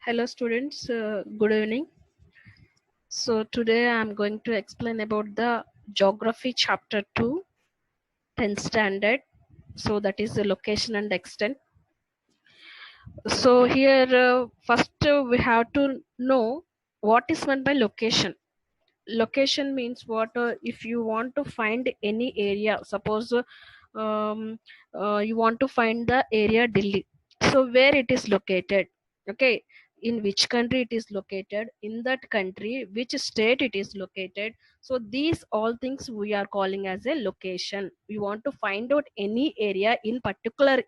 Hello students, good evening. So today I am going to explain about the geography chapter 2, 10th standard. So that is the location and extent. So here first we have to know what is meant by location. Location means what if you want to find any area, suppose um, you want to find the area Delhi, so where it is located, okay, in which country it is located, in that country which state it is located. So these all things we are calling as a location. We want to find out any area in particular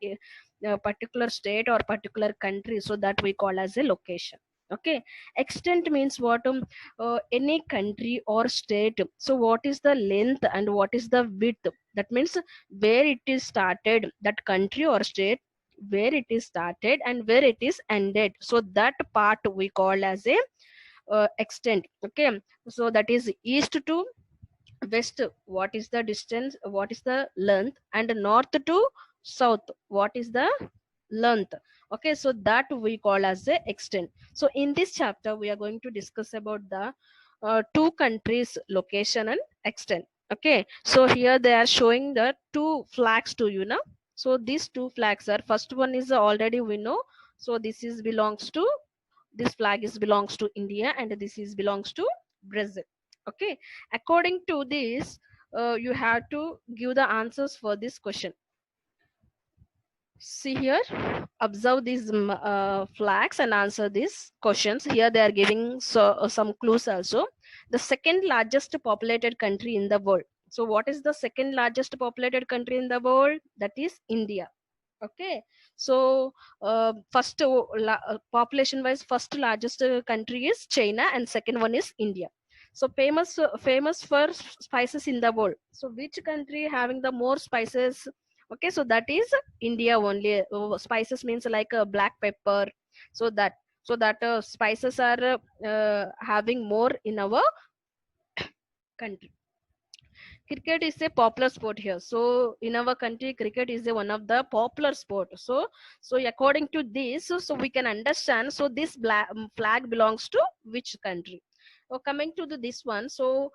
state or particular country, so that we call as a location. Okay, extent means what, any country or state, so what is the length and what is the width, that means where it is started, that country or state, where it is started and where it is ended, so that part we call as a extent. Okay, so that is east to west, what is the distance, what is the length, and north to south, what is the length. Okay, so that we call as the extent. So in this chapter we are going to discuss about the two countries location and extent. Okay, so here they are showing the two flags to you now. So these two flags are, first one is already we know, so this is belongs to, this flag is belongs to India and this is belongs to Brazil. Okay, according to this you have to give the answers for this question. See here, observe these flags and answer these questions. Here they are giving some clues also. The second largest populated country in the world. So what is the second largest populated country in the world? That is India. Okay, so first population wise, first largest country is China and second one is India. So famous for spices in the world. So which country having the more spices? Okay, so that is India only. Spices means like black pepper. So that spices are having more in our country. Cricket is a popular sport here. So in our country, cricket is one of the popular sport. So according to this, so we can understand. So this flag belongs to which country? Coming to this one, so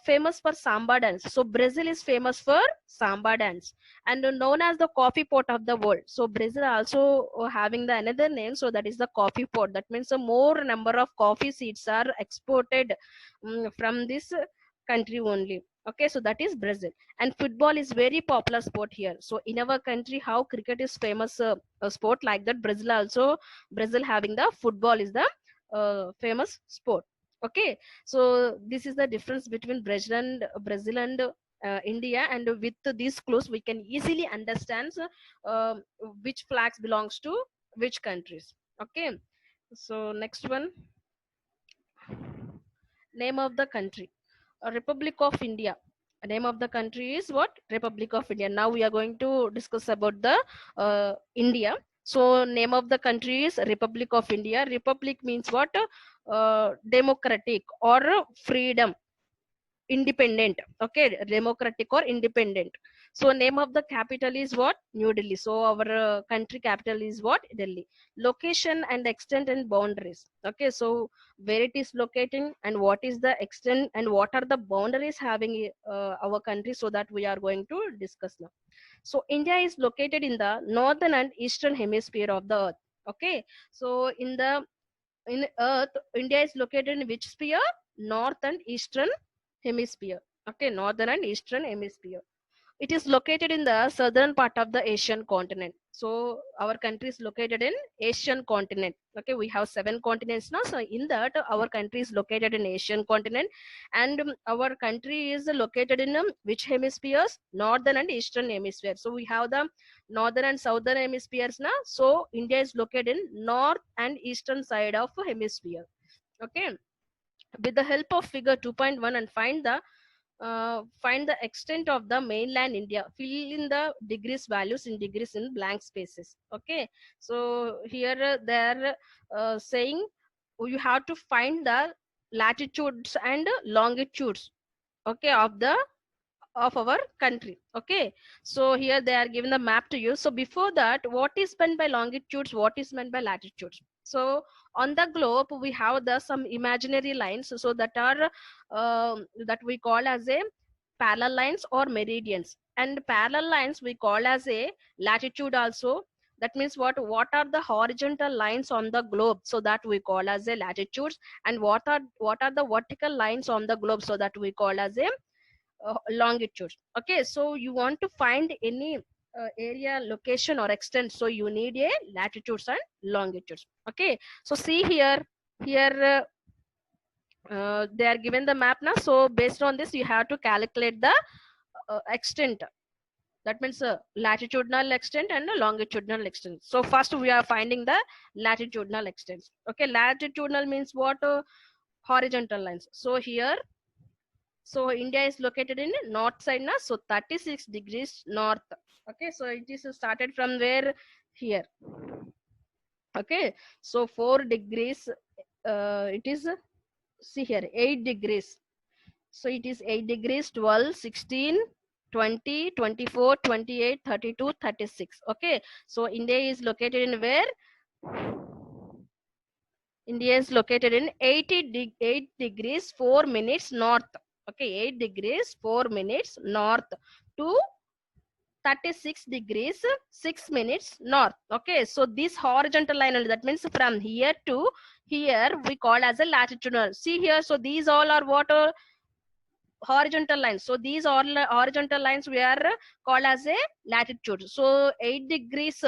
famous for samba dance. So Brazil is famous for samba dance and known as the coffee pot of the world. So Brazil also having the another name, so that is the coffee pot. That means a more number of coffee seeds are exported from this country only. Okay, so that is Brazil. And football is very popular sport here. So in our country, how cricket is famous sport, like that Brazil also, Brazil having the football is the famous sport. Okay, so this is the difference between Brazil and India, and with these clues we can easily understand which flags belongs to which countries. Okay, so next one, name of the country, Republic of India. Name of the country is what? Republic of India. Now we are going to discuss about the India. So name of the country is Republic of India. Republic means what? Democratic or freedom, independent. Okay, democratic or independent. So name of the capital is what? New Delhi. So our country capital is what? Delhi. Location and extent and boundaries. Okay, so where it is locating and what is the extent and what are the boundaries having our country, so that we are going to discuss now. So India is located in the northern and eastern hemisphere of the earth. Okay, so in earth, India is located in which sphere? North and eastern hemisphere. Okay, northern and eastern hemisphere. It is located in the southern part of the Asian continent. So our country is located in Asian continent. Okay, we have 7 continents now. So in that, our country is located in Asian continent, and our country is located in which hemispheres? Northern and eastern hemisphere. So we have the northern and southern hemispheres now. So India is located in north and eastern side of hemisphere. Okay, with the help of figure 2.1 and find the extent of the mainland India. Fill in the degrees values in degrees in blank spaces. Okay, so here they're saying you have to find the latitudes and longitudes, okay, of our country. Okay, so here they are given the map to you. So before that, what is meant by longitudes, what is meant by latitudes? So on the globe we have the some imaginary lines, so that are that we call as a parallel lines or meridians, and parallel lines we call as a latitude also. That means what are the horizontal lines on the globe, so that we call as a latitudes, and what are the vertical lines on the globe, so that we call as a longitude. Okay, so you want to find any area, location or extent, so you need a latitudes and longitudes. Okay, so see here, here they are given the map now, so based on this you have to calculate the extent. That means latitudinal extent and a longitudinal extent. So first we are finding the latitudinal extent. Okay, latitudinal means what? Horizontal lines. So here, so India is located in north side na, so 36 degrees north. Okay, so it is started from where? Here. Okay, so 4 degrees, it is, see here, 8 degrees. So it is 8 degrees, 12, 16, 20, 24, 28, 32, 36. Okay, so India is located in where? India is located in 8 degrees 4 minutes north. Okay, 8 degrees 4 minutes north to 36 degrees 6 minutes north. Okay, so this horizontal line, that means from here to here we call as a latitudinal. See here, so these all are what? Horizontal lines. So these all horizontal lines we are called as a latitude. So 8 degrees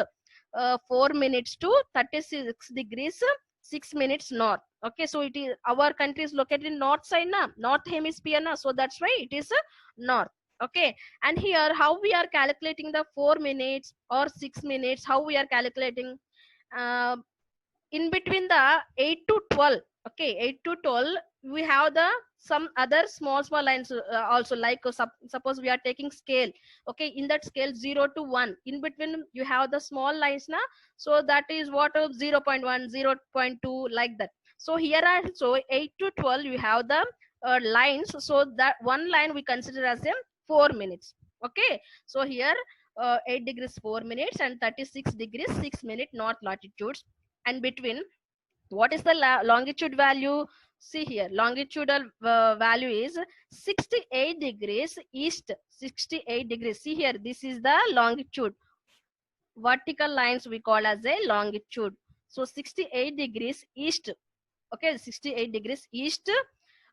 4 minutes to 36 degrees 6 minutes north. Okay, so it is, our country is located in north side na, north hemisphere na, so that's why it is north. Okay, and here how we are calculating the 4 minutes or 6 minutes, how we are calculating? uh, in between the 8 to 12. Okay, 8 to 12 we have the some other small lines also, like suppose we are taking scale. Okay, in that scale 0 to 1, in between you have the small lines na, so that is what? 0 0.1, 0 0.2, like that. So here also 8 to 12 you have the lines, so that one line we consider as a 4 minutes. Okay, so here 8 degrees 4 minutes and 36 degrees 6 minute north latitudes. And between, what is the longitude value? See here, longitudinal value is 68 degrees east, 68 degrees. See here, this is the longitude. Vertical lines we call as a longitude. So 68 degrees east. Okay, 68 degrees east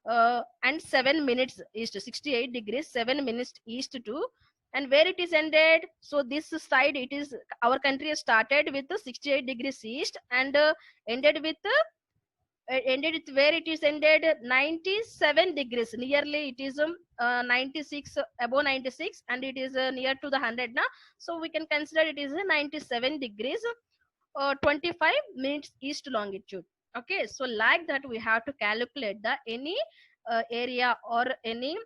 and 7 minutes east, 68 degrees 7 minutes east to, and where it is ended? So this side, it is, our country has started with 68 degrees east and ended with ended with where it is ended? 97 degrees, nearly it is 96, above 96, and it is near to the 100 now, so we can consider it is 97 degrees 25 minutes east longitude. Okay, so like that we have to calculate the any area or any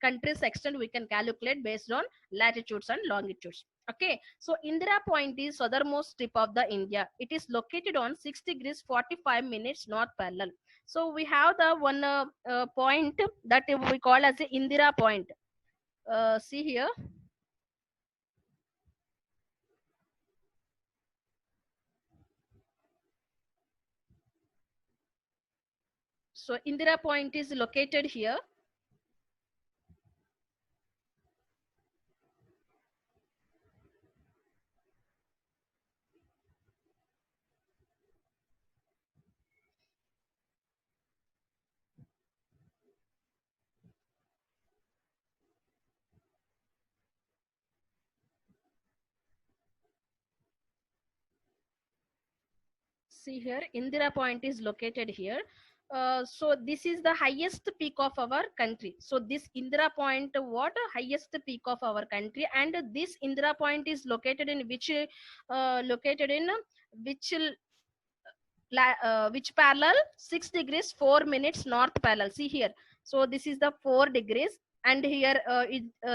country's extent we can calculate based on latitudes and longitudes. Okay, so Indira Point is southernmost tip of the India. It is located on 6 degrees 45 minutes north parallel. So we have the one point that we call as the Indira Point. See here. So Indira Point is located here. See here, Indira Point is located here. So this is the highest peak of our country. So this Indira Point, what? Highest peak of our country, and this Indira Point is located in which located in which which parallel? 6 degrees 4 minutes north parallel. See here, so this is the 4 degrees, and here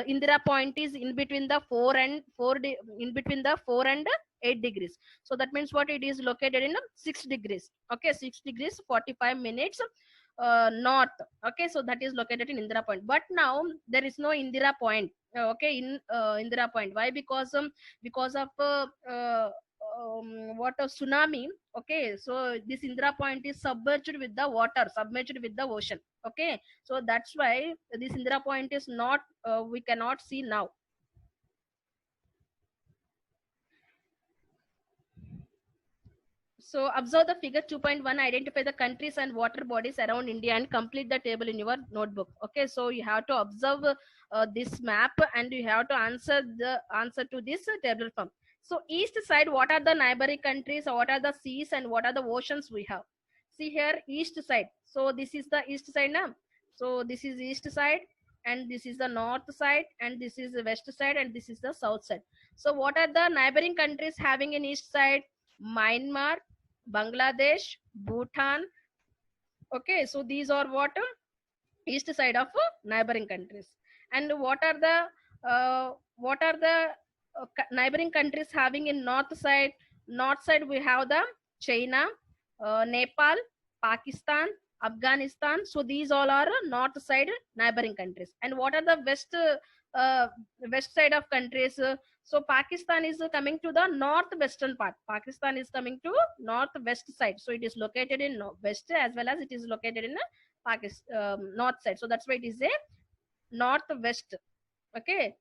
Indira Point is in between the 4 and 4 in between the 4 and 8 degrees. So that means what? It is located in 6 degrees. Okay, 6 degrees 45 minutes north. Okay, so that is located in Indira Point, but now there is no Indira Point. Okay, in Indira Point, why? Because of what a tsunami. Okay, so this Indira Point is submerged with the water, submerged with the ocean. Okay, so that's why this Indira Point is not, we cannot see now. So observe the figure 2.1, identify the countries and water bodies around India and complete the table in your notebook. Okay, so you have to observe this map and you have to answer to this table form. So east side, what are the neighboring countries, what are the seas and what are the oceans we have? See here, east side. So this is the east side now. So this is east side and this is the north side and this is the west side and this is the south side. So what are the neighboring countries having in east side? Myanmar, Bangladesh, Bhutan. Okay, so these are what east side of neighboring countries. And what are the neighboring countries having in north side? North side we have the China, Nepal, Pakistan, Afghanistan. So these all are north side neighboring countries. And what are the west side of countries? So Pakistan is coming to the northwestern part. Pakistan is coming to northwest side. So it is located in west as well as it is located in Pakistan north side. So that's why it is a northwest. Okay,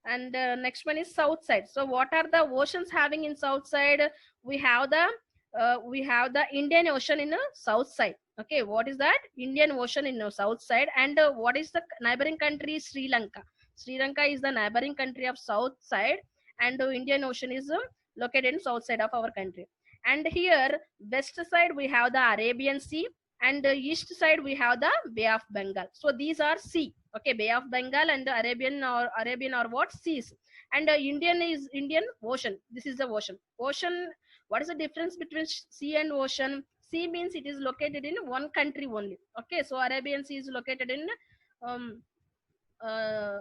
and next one is south side. So what are the oceans having in south side? We have the Indian Ocean in the south side. Okay, what is that? Indian Ocean in the south side. And what is the neighboring country? Sri Lanka. Sri Lanka is the neighboring country of south side, and Indian Ocean is located in south side of our country. And here west side we have the Arabian Sea, and east side we have the Bay of Bengal. So these are sea. Okay, Bay of Bengal and Arabian or what? Seas. And Indian is Indian Ocean. This is the ocean. Ocean. What is the difference between sea and ocean? Sea means it is located in one country only. Okay, so Arabian Sea is located in um, uh,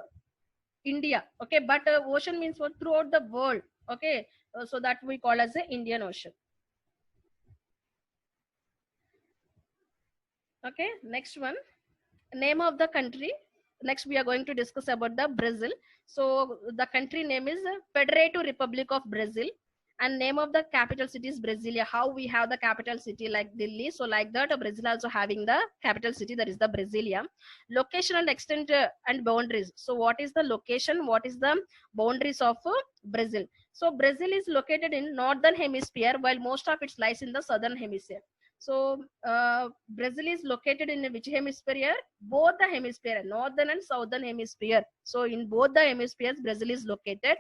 India. Okay, but ocean means what? Throughout the world. Okay, so that we call as the Indian Ocean. Okay, next one, name of the country. Next we are going to discuss about the Brazil. So the country name is Federative Republic of Brazil, and name of the capital city is Brasilia. How we have the capital city like Delhi, so like that Brazil also having the capital city, that is the Brasilia. Location and extent and boundaries. So what is the location, what is the boundaries of Brazil? So Brazil is located in northern hemisphere while most of it lies in the southern hemisphere. So Brazil is located in which hemisphere? Both the hemisphere, northern and southern hemisphere. So in both the hemispheres, Brazil is located.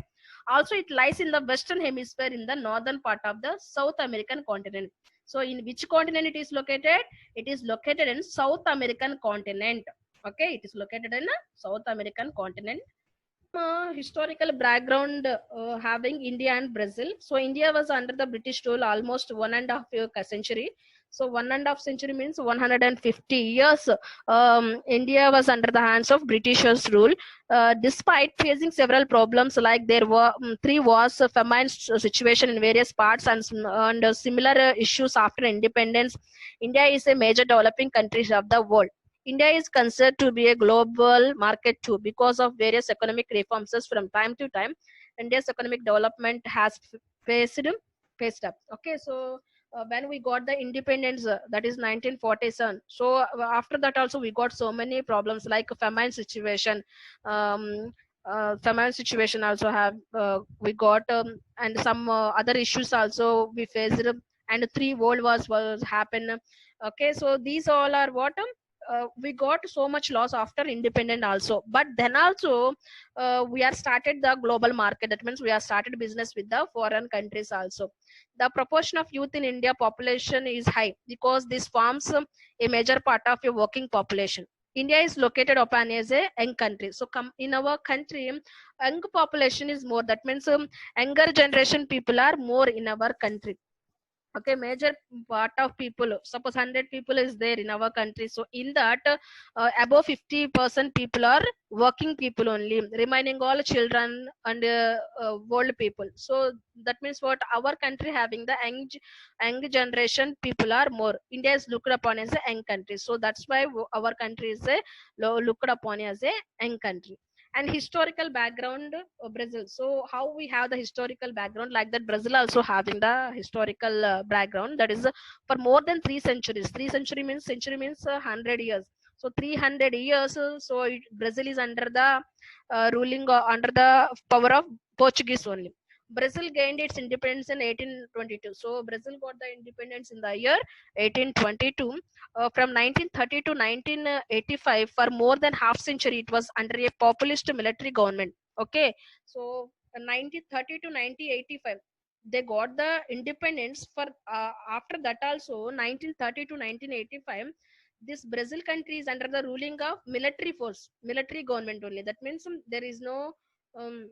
Also, it lies in the western hemisphere in the northern part of the South American continent. So in which continent it is located? It is located in South American continent. Okay, it is located in South American continent. Historical background having India and Brazil. So India was under the British rule almost 1.5 century. So 1.5 century means 150 years. India was under the hands of Britishers rule. Despite facing several problems like there were 3 wars, famine situation in various parts, and similar issues after independence, India is a major developing country of the world. India is considered to be a global market too because of various economic reforms. From time to time, India's economic development has faced up. Okay, so when we got the independence, that is 1947. So after that also we got so many problems like famine situation. Famine situation also have we got and some other issues also we faced, and 3 world wars was happen. Okay, so these all are what we got so much loss after independent also, but then also we are started the global market. That means we are started business with the foreign countries also. The proportion of youth in India population is high because this forms a major part of a working population. India is located upon as a young country. So in our country, young population is more. That means younger generation people are more in our country. Okay, major part of people, suppose 100 people is there in our country, so in that above 50% people are working people only, remaining all children and old people. So that means what, our country having the young generation people are more. India is looked upon as a young country, so that's why our country is looked upon as a young country. And historical background, Brazil. So how we have the historical background, like that Brazil also having the historical background, that is for more than 3 centuries. 3 century means, 100 years. So 300 years, Brazil is under the ruling, under the power of Portuguese only. Brazil gained its independence in 1822. So Brazil got the independence in the year 1822. From 1930 to 1985, for more than half century, it was under a populist military government. Okay, so 1930 to 1985, they got the independence. For after that also, 1930 to 1985, this Brazil country is under the ruling of military force, military government only. That means there is no um,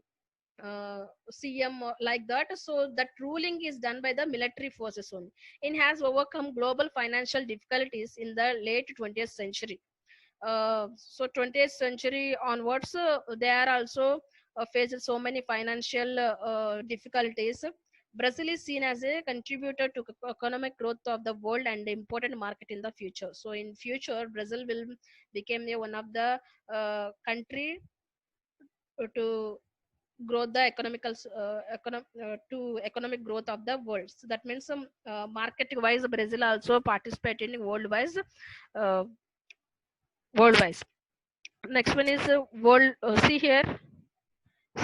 CM like that. So that ruling is done by the military forces only. It has overcome global financial difficulties in the late 20th century. So 20th century onwards, they are also faced so many financial difficulties. Brazil is seen as a contributor to economic growth of the world and important market in the future. So in future, Brazil will become one of the country to grow the to economic growth of the world. So that means some market wise, Brazil also participating uh, worldwide. Next one is world. See here.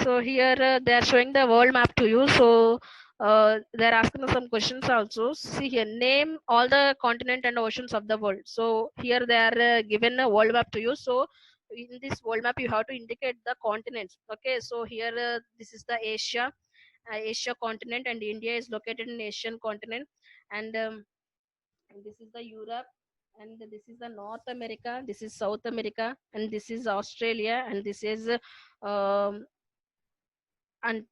So here they are showing the world map to you. So they're asking us some questions also. See here, name all the continent and oceans of the world. So here they are given a world map to you. So in this world map, you have to indicate the continents. Okay, so here this is the Asia continent, and India is located in Asian continent, and this is the Europe, and this is the North America, this is South America, and this is Australia, and this is and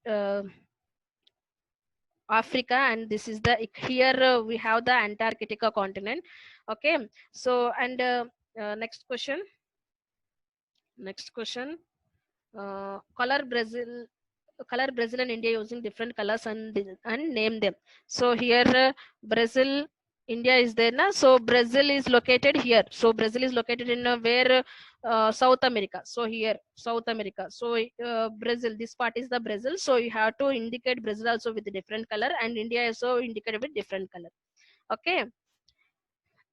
Africa, and this is the here we have the Antarctica continent. Okay, so and next question. Next question. Color Brazil and India using different colors and name them. So here Brazil, India is there now. So Brazil is located here. So Brazil is located in where South America. So here South America. So Brazil, this part is the Brazil. So you have to indicate Brazil also with a different color, and India also indicated with different color. Okay,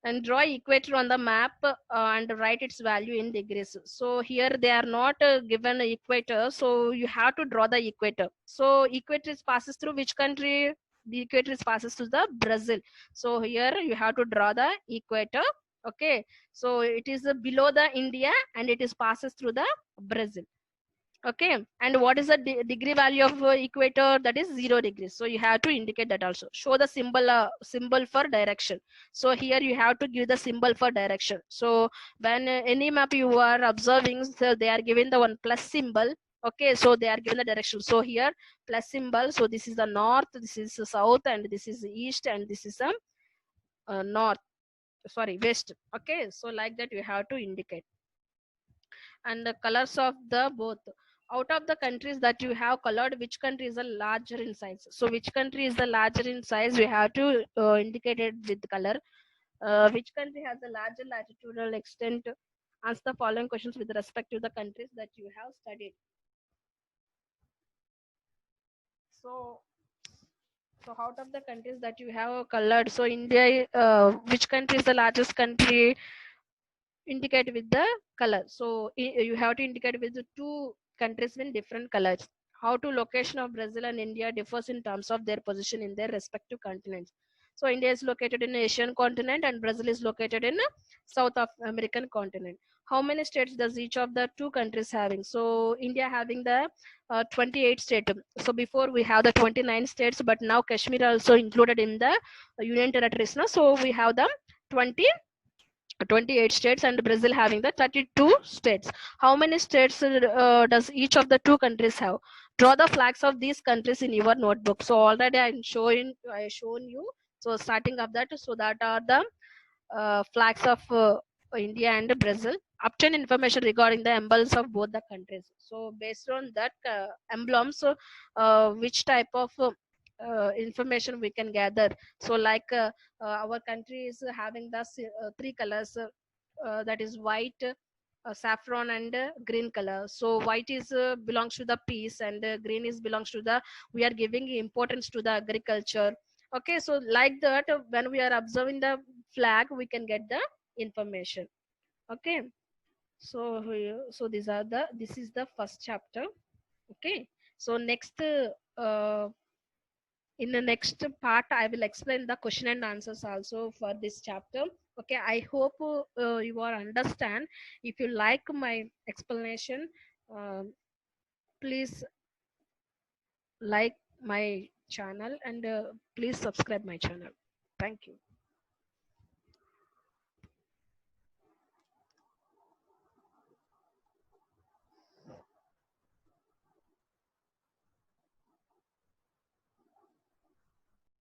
and draw equator on the map and write its value in degrees. So here they are not given equator, so you have to draw the equator. So equator is passes through which country? The equator is passes through the Brazil. So here you have to draw the equator. Okay, so it is below the India, and it is passes through the Brazil. Okay, and what is the degree value of equator? That is 0 degrees. So you have to indicate that also. Show the symbol for direction. So here you have to give the symbol for direction. So when any map you are observing, so they are given the one plus symbol. Okay, so they are given the direction. So here plus symbol. So this is the north, this is the south, and this is the east, and this is the north, sorry, west. Okay, so like that you have to indicate. And the colors of the both. Out of the countries that you have colored, which country is the larger in size? So which country is the larger in size? We have to indicate it with color. Which country has a larger latitudinal extent? Answer the following questions with respect to the countries that you have studied. So, so out of the countries that you have colored, so India, which country is the largest country? Indicate with the color. So you have to indicate with the two countries in different colors. How to location of Brazil and India differs in terms of their position in their respective continents. So India is located in Asian continent, and Brazil is located in South of American continent. How many states does each of the two countries having? So India having the 28 states. So before we have the 29 states, but now Kashmir also included in the Union territories. No? So we have the 28 states, and Brazil having the 32 states. How many states does each of the two countries have? Draw the flags of these countries in your notebook. So already I shown you. So starting of that, so that are the flags of India and Brazil. Obtain information regarding the emblems of both the countries. So based on that emblems, which type of information we can gather? So like our country is having the three colors, that is white, saffron and green color. So white is belongs to the peace, and green is belongs to the, we are giving importance to the agriculture. Okay, so like that, when we are observing the flag, we can get the information. Okay, so so these are the, this is the first chapter. Okay, so next in the next part I will explain the question and answers also for this chapter. Okay, I hope you all understand. If you like my explanation, um, please like my channel, and please subscribe my channel. Thank you.